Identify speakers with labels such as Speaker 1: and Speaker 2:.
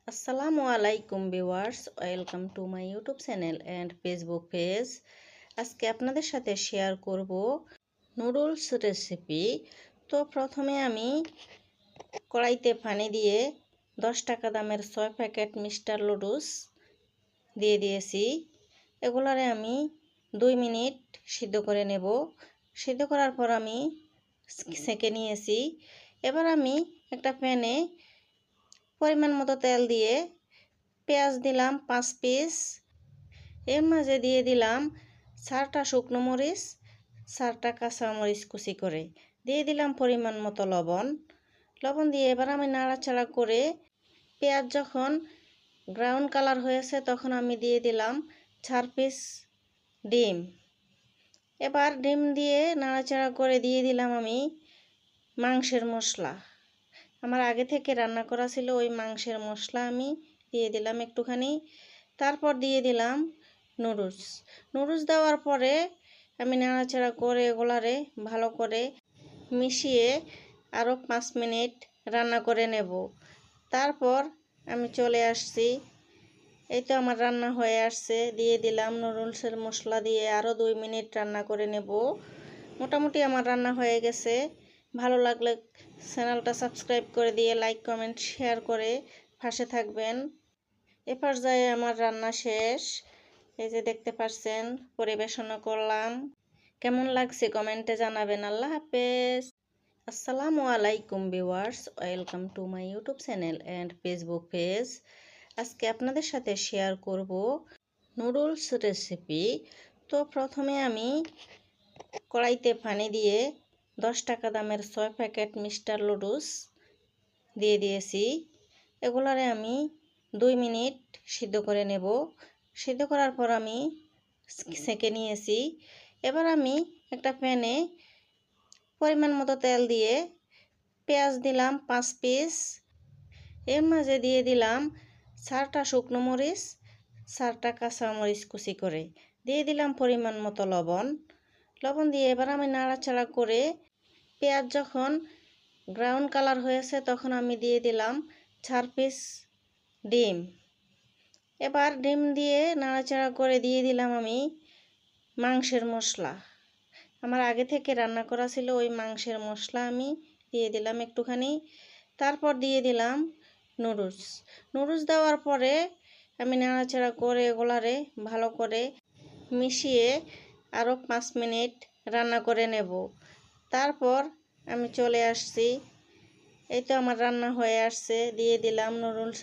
Speaker 1: আসসালামু আলাইকুম viewers, welcome to my YouTube channel and Facebook page. আজকে আপনাদের সাথে শেয়ার করব নুডলস রেসিপি। তো প্রথমে আমি কড়াইতে পানি দিয়ে 10 টাকা দামের 6 প্যাকেট মিস্টার নুডলস দিয়ে দিয়েছি। এগুলারে আমি 2 মিনিট সিদ্ধ করে নেব। সিদ্ধ করার পর আমি সেঁকে নিয়েছি। এবার আমি একটা প্যানে পরিমাণ মতো তেল দিয়ে পেঁয়াজ দিলাম 5 পিস। এর মাঝে দিয়ে দিলাম 4টা শুকনো মরিচ, 4টা কাঁচা মরিচ কুচি করে দিয়ে দিলাম পরিমাণ মতো লবণ দিয়ে এবার আমি নাড়াচাড়া করে পেঁয়াজ যখন ব্রাউন কালার হয়েছে তখন আমি দিয়ে দিলাম 4 পিস ডিম। এবার ডিম দিয়ে নাড়াচাড়া করে দিয়ে দিলাম আমি মাংসের মশলা। আমার আগে থেকে রান্না করা ছিল ওই মাংসের মশলা আমি দিয়ে দিলাম একটুখানি। তারপর দিয়ে দিলাম নুডলস দেওয়ার পরে আমি নাড়াচাড়া করে এগুলারে ভালো করে মিশিয়ে আরও 5 মিনিট রান্না করে নেব। তারপর আমি চলে আসছি। এই তো আমার রান্না হয়ে আসছে। দিয়ে দিলাম নুডলসের মশলা দিয়ে আরও 2 মিনিট রান্না করে নেব। মোটামুটি আমার রান্না হয়ে গেছে। ভালো লাগলে চ্যানেলটা সাবস্ক্রাইব করে দিয়ে লাইক কমেন্ট শেয়ার করে পাশে থাকবেন। এ পর্যায়ে আমার রান্না শেষ। এই যে দেখতে পাচ্ছেন, পরিবেশনা করলাম। কেমন লাগছে কমেন্টে জানাবেন। আল্লাহ হাফেজ। আসসালামু আলাইকুম viewers, welcome to my YouTube channel and Facebook page. আজকে আপনাদের সাথে শেয়ার করব নুডলস রেসিপি। তো প্রথমে আমি কড়াইতে পানি দিয়ে 10 টাকা দামের 6 প্যাকেট মিস্টার নুডলস দিয়ে দিয়েছি। এগুলারে আমি 2 মিনিট সিদ্ধ করে নেব। সিদ্ধ করার পর আমি সেঁকে নিয়েছি। এবার আমি একটা প্যানে পরিমাণ মতো তেল দিয়ে পেঁয়াজ দিলাম 5 পিস। এর মাঝে দিয়ে দিলাম 4টা শুকনো মরিচ, 4টা কাঁচা মরিচ কুচি করে দিয়ে দিলাম পরিমাণ মতো লবণ দিয়ে এবার আমি নাড়াচাড়া করে পেঁয়াজ যখন ব্রাউন কালার হয়েছে তখন আমি দিয়ে দিলাম 4 পিস ডিম। এবার ডিম দিয়ে নাড়াচাড়া করে দিয়ে দিলাম আমি মাংসের মশলা। আমার আগে থেকে রান্না করা ছিল ওই মাংসের মশলা আমি দিয়ে দিলাম একটুখানি। তারপর দিয়ে দিলাম নুডলস দেওয়ার পরে আমি নাড়াচাড়া করে এগুলারে ভালো করে মিশিয়ে আরও 5 মিনিট রান্না করে নেব। তারপর আমি চলে আসছি। এই তো আমার রান্না হয়ে আসছে। দিয়ে দিলাম নুডলস।